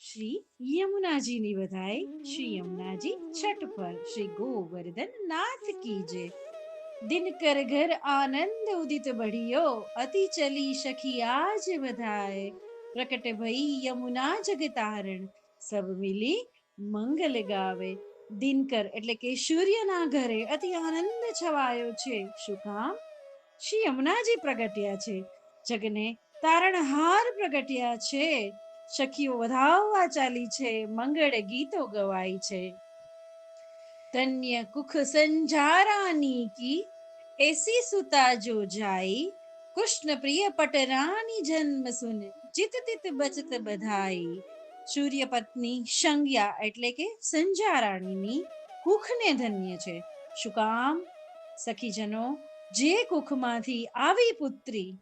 श्री यमुना जी ની બધાઈ श्री यमुना जी छठ पर श्री गोवर्धन नाथ की जय। दिन कर घर आनंद उदित बढ़ियो अति चली सखी आज बधाए प्रकट भई यमुना जग तारण सब मिली મંગલ ગાવે દિનકર એટલે કે સૂર્યના ઘરે અતિ આનંદ છવાયો છે. શું કામ? શ્રી યમુનાજી પ્રગટ્યા છે, જગને તારણહાર પ્રગટ્યા છે. સખીઓ વધાવવા ચાલી છે, મંગળ ગીતો ગવાય છે. ધન્ય કુખ સંજારાની કી એસી સુતા જો જાય કૃષ્ણ પ્રિય પટરાની જન્મ સુન ચિત તિત બચત બધાઈ. સૂર્ય પત્ની સંજ્ઞા એટલે કે સંજારાણીની કુખને ધન્ય છે. શું કામ? સખીજનો, જે કુખમાંથી આવી પુત્રી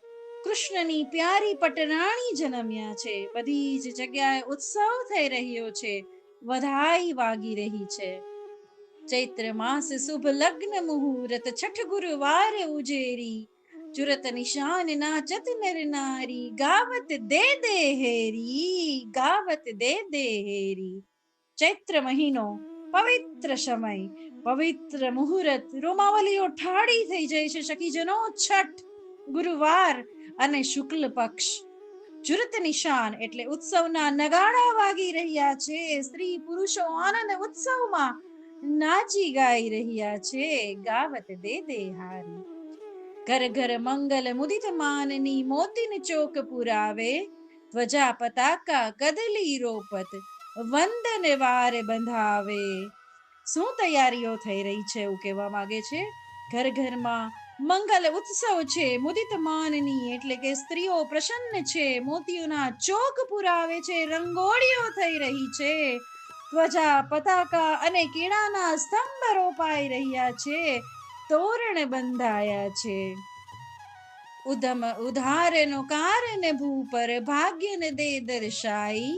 કૃષ્ણની પ્યારી પટરાણી જન્મ્યા છે, બધી જ જગ્યાએ ઉત્સવ થઈ રહ્યો છે, વધાઈ વાગી રહી છે. ચૈત્ર માસ શુભ લગ્ન મુહૂર્ત છઠ ગુરુવાર ઉજેરી ચુરત નિશાન નાચત નર નારી ગાવત દે દે હેરી ગાવત દે દે હેરી. ચૈત્ર મહિનો પવિત્ર સમય, પવિત્ર મુહૂર્ત, રોમાવલીઓ ઠાડી થઈ જાય છે સખીજનો. છઠ ગુરુવાર અને શુક્લ પક્ષ. ચુરત નિશાન એટલે ઉત્સવના નગાડા વાગી રહ્યા છે. સ્ત્રી પુરુષો આનંદ ઉત્સવમાં નાચી ગાઈ રહ્યા છે. ગાવત દે દે હારી. ઘર ઘર મંગલ મુદિત માનની મોતીન ચોક પુરાવે ધ્વજા પતાકા કદલી રોપત વંદન વાર બંધાવે. શું તૈયારીઓ થઈ રહી છે એવું કહેવા માંગે છે. ઘર ઘરમાં મંગલ ઉત્સવ છે. મુદિત માનની એટલે કે સ્ત્રીઓ પ્રસન્ન છે, મોતીઓના ચોક પુરાવે છે, રંગોળીઓ થઈ રહી છે, ધ્વજા પતાકા અને કેળાના સ્તંભ રોપાઈ રહ્યા છે, તોરણ બંધાયા છે. ઉધમ ઉધારનો કારન ભૂ પર ભાગ્યને દે દર્શાઈ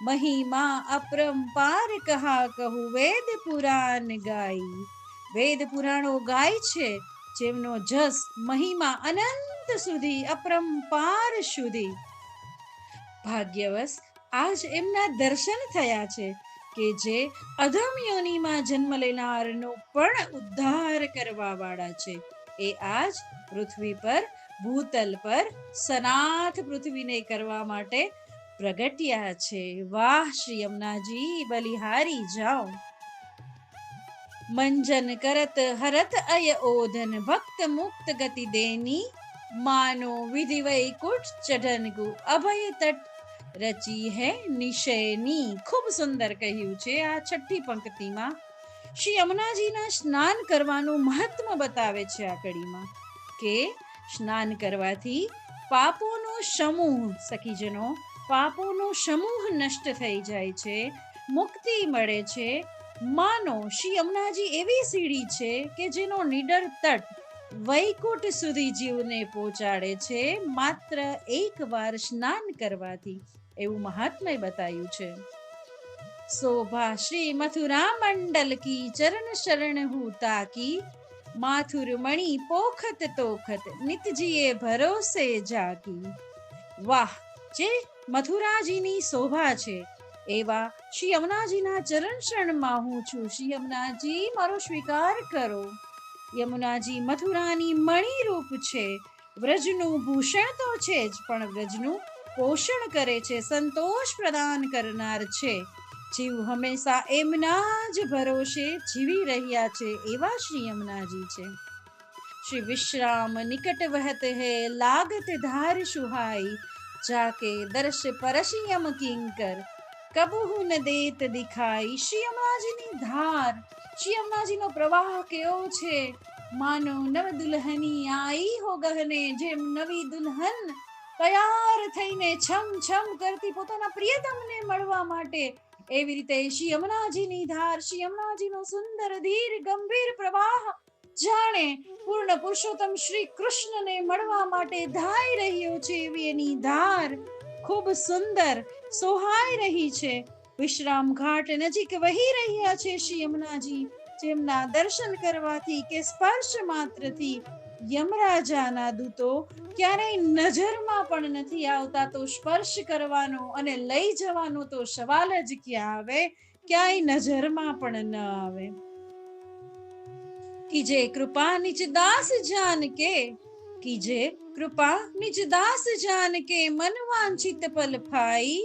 મહિમા અપરંપાર કહા કહું વેદ પુરાણ ગાઈ. વેદ પુરાણો ગાય છે, જેમનો જસ મહિમા અનંત સુધી, અપરંપાર સુધી. ભાગ્યવશ આજ એમના દર્શન થયા છે કે જે અધમ યોનિમાં જન્મ લેનારનો પણ ઉદ્ધાર કરવા વાળા છે. એ આજ પૃથ્વી પર, ભૂતલ પર સનાથ પૃથ્વીને કરવા માટે પ્રગટ્યા છે. વાહ શ્રી યમુનાજી, બલિહારી જાઓ. મંજન કરત હરત અય ઓધન ભક્ત મુક્ત ગતિ દેની માનો વિધિ વૈકુંઠ ચઢન ગુ અભય તટ રચી હે નિશયની. ખૂબ સુંદર કહ્યું છે આ છઠ્ઠી પંક્તિમાં. શ્રી યમુનાજીના સ્નાન કરવાનું મહત્વ બતાવે છે આ કડીમાં કે સ્નાન કરવાથી પાપોનો સમૂહ, સખીજનો, પાપોનો સમૂહ નષ્ટ થઈ જાય છે, મુક્તિ મળે છે. માનો શ્રી યમુનાજી એવી સીડી છે કે જેનો નિડર તટ વૈકુંઠ સુધી જીવને પહોંચાડે છે માત્ર એક વાર સ્નાન કરવાથી, એવું મહાત્મય બતાવ્યું છે. શોભા શ્રી મથુરા મંડલ કી ચરણ શરણ હૂતા કી માથુર મણિ પોખત તોખત નિતજીએ ભરોસે જાકી. વાહ, જે મથુરાજીની શોભા છે એવા શ્રી યમુનાજીના ચરણ શરણમાં હું છું. શ્રી યમુનાજી, મારો સ્વીકાર કરો. યમુનાજી મથુરાની મણિરૂપ છે. વ્રજનું ભૂષણ તો છે જ, પણ વ્રજનું પોષણ કરે છે, સંતોષ પ્રદાન કરનાર છે. જીવ હંમેશા એમના જ ભરોસે જીવી રહ્યા છે એવા શ્રી યમુનાજી છે. શ્રી વિશ્રામ નિકટ વહત હે લાગત ધાર સુહાઈ જાકે દર્શ પરશિયમ કિંકર કબહુ ન દેત દિખાઈ. શ્રી યમુનાજીની ધાર, શ્રી યમુનાજીનો પ્રવાહ કેવો છે, માનો નવ દુલ્હની આઈ હો ગહને. જેમ નવી દુલ્હન તૈયાર થઈને છમ છમ કરતી પોતાના પ્રિયતમને મળવા માટે, એવી રીતે શ્રી યમુનાજીની ધાર, શ્રી યમુનાજીનો સુંદર ધીર ગંભીર પ્રવાહ જાણે પૂર્ણ પુરુષોત્તમ શ્રી કૃષ્ણને મળવા માટે ધાઈ રહ્યો છે. એવી એની ધાર ખૂબ સુંદર સોહાઈ રહી છે. વિશ્રામ ઘાટ નજીક વહી રહ્યા છે શ્રી યમુનાજી, જેમના દર્શન કરવાથી કે સ્પર્શ માત્રથી યમરાજાના દૂતો ક્યારેય નજરમાં પણ નથી આવતા, તો સ્પર્શ કરવાનો અને લઈ જવાનો તો સવાલ જ ક્યાં આવે, ક્યાંય નજરમાં પણ ન આવે. કીજે કૃપા નિજ દાસ જાન કે, કીજે કૃપા નિજ દાસ જાન કે, મન વાંછિત ફલ પાઈ.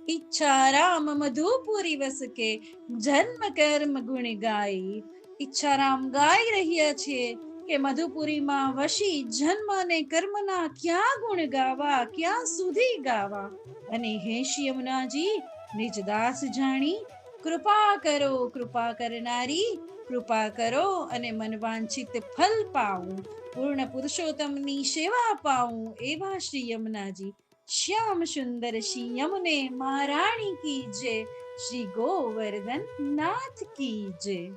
ઈચ્છા રામ મધુપુરી વસ કે, જન્મ કર્મ ગુણ ગાઈ. ઈચ્છારામ ગાઈ રહ્યા છે કે મધુપુરીમાં વસી જન્મ અને કર્મના ક્યાં ગુણ ગાવા, ક્યાં સુધી ગાવા. અને હે શ્રી યમુનાજી, નિજ દાસ જાણી કૃપા કરો, કૃપા કરનારી કૃપા કરો અને મનવાંછિત ફલ પાવું, પૂર્ણ પુરુષોત્તમની સેવા પાવું, એવા શ્રી યમુનાજી શ્યામ સુંદર શ્રી યમુને મહારાણી કી જય, શ્રી ગોવર્ધન નાથ કી જય.